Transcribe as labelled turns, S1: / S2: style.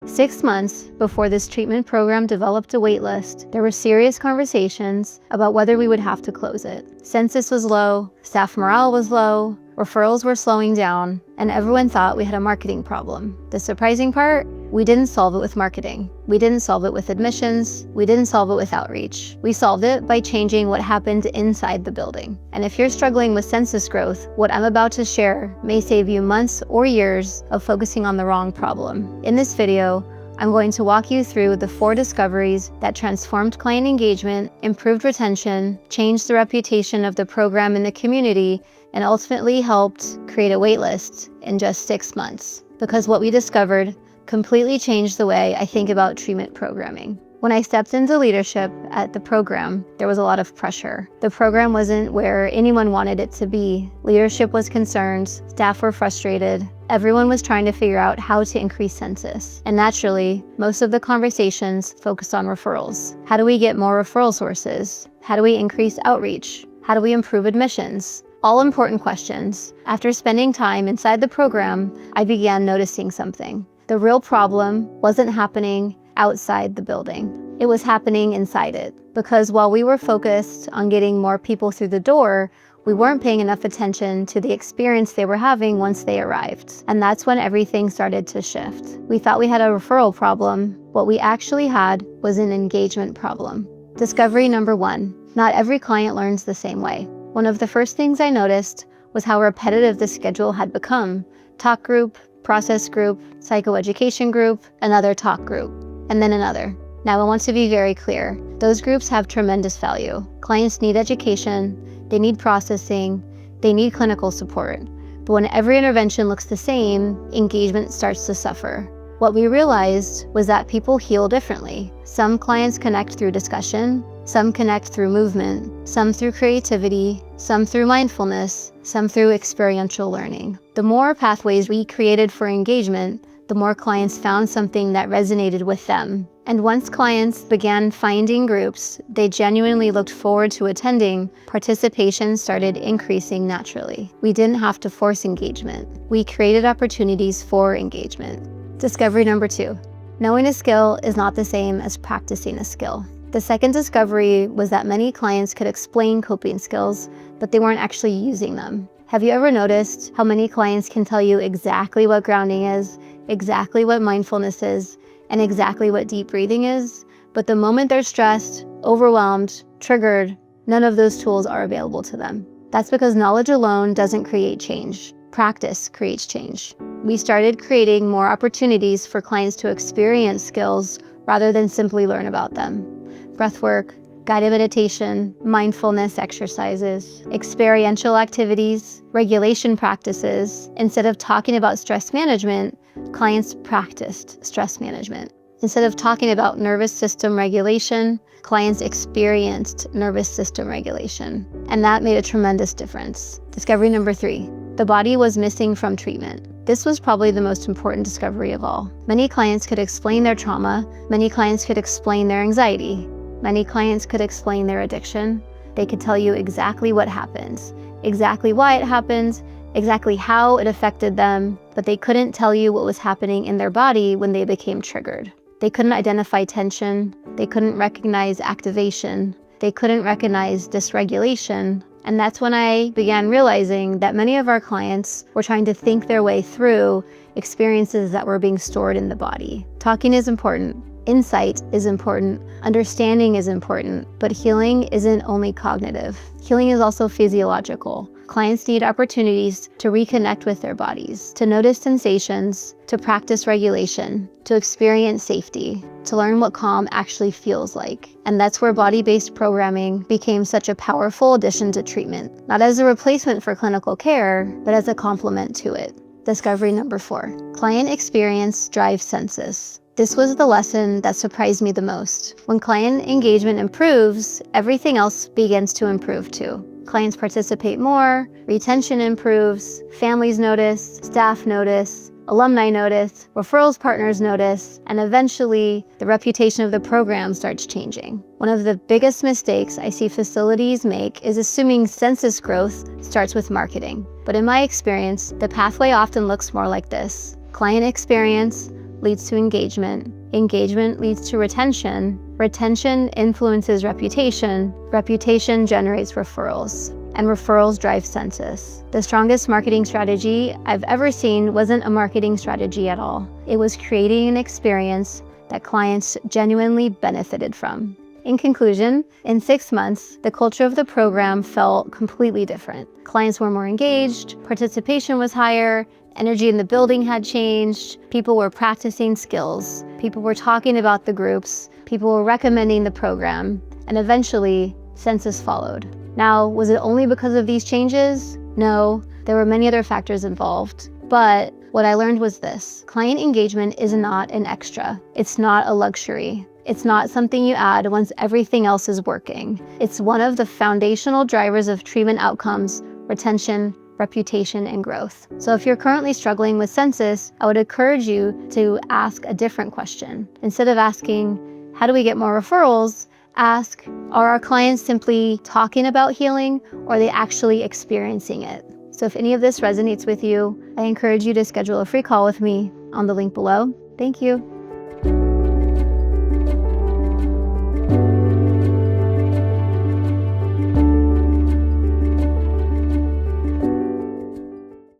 S1: 6 months before this treatment program developed a waitlist, there were serious conversations about whether we would have to close it. Census was low, staff morale was low, referrals were slowing down, and everyone thought we had a marketing problem. The surprising part? We didn't solve it with marketing. We didn't solve it with admissions. We didn't solve it with outreach. We solved it by changing what happened inside the building. And if you're struggling with census growth, what I'm about to share may save you months or years of focusing on the wrong problem. In this video, I'm going to walk you through the 4 discoveries that transformed client engagement, improved retention, changed the reputation of the program in the community, and ultimately helped create a waitlist in just 6 months. Because what we discovered completely changed the way I think about treatment programming. When I stepped into leadership at the program, there was a lot of pressure. The program wasn't where anyone wanted it to be. Leadership was concerned, staff were frustrated, everyone was trying to figure out how to increase census. And naturally, most of the conversations focused on referrals. How do we get more referral sources? How do we increase outreach? How do we improve admissions? All important questions. After spending time inside the program, I began noticing something. The real problem wasn't happening outside the building. It was happening inside it. Because while we were focused on getting more people through the door, we weren't paying enough attention to the experience they were having once they arrived. And that's when everything started to shift. We thought we had a referral problem. What we actually had was an engagement problem. Discovery number 1, not every client learns the same way. One of the first things I noticed was how repetitive the schedule had become. Talk group, process group, psychoeducation group, another talk group, and then another. Now I want to be very clear. Those groups have tremendous value. Clients need education, they need processing, they need clinical support. But when every intervention looks the same, engagement starts to suffer. What we realized was that people heal differently. Some clients connect through discussion, some connect through movement, some through creativity, some through mindfulness, some through experiential learning. The more pathways we created for engagement, the more clients found something that resonated with them. And once clients began finding groups they genuinely looked forward to attending, participation started increasing naturally. We didn't have to force engagement. We created opportunities for engagement. Discovery number 2. Knowing a skill is not the same as practicing a skill. The second discovery was that many clients could explain coping skills, but they weren't actually using them. Have you ever noticed how many clients can tell you exactly what grounding is, exactly what mindfulness is, and exactly what deep breathing is? But the moment they're stressed, overwhelmed, triggered, none of those tools are available to them. That's because knowledge alone doesn't create change. Practice creates change. We started creating more opportunities for clients to experience skills rather than simply learn about them. Breathwork, guided meditation, mindfulness exercises, experiential activities, regulation practices. Instead of talking about stress management, clients practiced stress management. Instead of talking about nervous system regulation, clients experienced nervous system regulation. And that made a tremendous difference. Discovery number 3, the body was missing from treatment. This was probably the most important discovery of all. Many clients could explain their trauma. Many clients could explain their anxiety. Many clients could explain their addiction. They could tell you exactly what happens, exactly why it happens, exactly how it affected them, but they couldn't tell you what was happening in their body when they became triggered. They couldn't identify tension. They couldn't recognize activation. They couldn't recognize dysregulation. And that's when I began realizing that many of our clients were trying to think their way through experiences that were being stored in the body. Talking is important. Insight is important, understanding is important, but healing isn't only cognitive. Healing is also physiological. Clients need opportunities to reconnect with their bodies, to notice sensations, to practice regulation, to experience safety, to learn what calm actually feels like. And that's where body-based programming became such a powerful addition to treatment, not as a replacement for clinical care, but as a complement to it. Discovery number 4, client experience drives census. This was the lesson that surprised me the most. When client engagement improves, everything else begins to improve too. Clients participate more, retention improves, families notice, staff notice, alumni notice, referrals partners notice, and eventually the reputation of the program starts changing. One of the biggest mistakes I see facilities make is assuming census growth starts with marketing. But in my experience, the pathway often looks more like this: client experience, leads to engagement. Engagement leads to retention. Retention influences reputation. Reputation generates referrals. And referrals drive census. The strongest marketing strategy I've ever seen wasn't a marketing strategy at all. It was creating an experience that clients genuinely benefited from. In conclusion, in 6 months, the culture of the program felt completely different. Clients were more engaged, participation was higher, energy in the building had changed, people were practicing skills, people were talking about the groups, people were recommending the program, and eventually, census followed. Now, was it only because of these changes? No, there were many other factors involved. But what I learned was this: client engagement is not an extra. It's not a luxury. It's not something you add once everything else is working. It's one of the foundational drivers of treatment outcomes, retention, reputation, and growth. So if you're currently struggling with census, I would encourage you to ask a different question. Instead of asking, how do we get more referrals? Ask, are our clients simply talking about healing, or are they actually experiencing it? So if any of this resonates with you, I encourage you to schedule a free call with me on the link below. Thank you.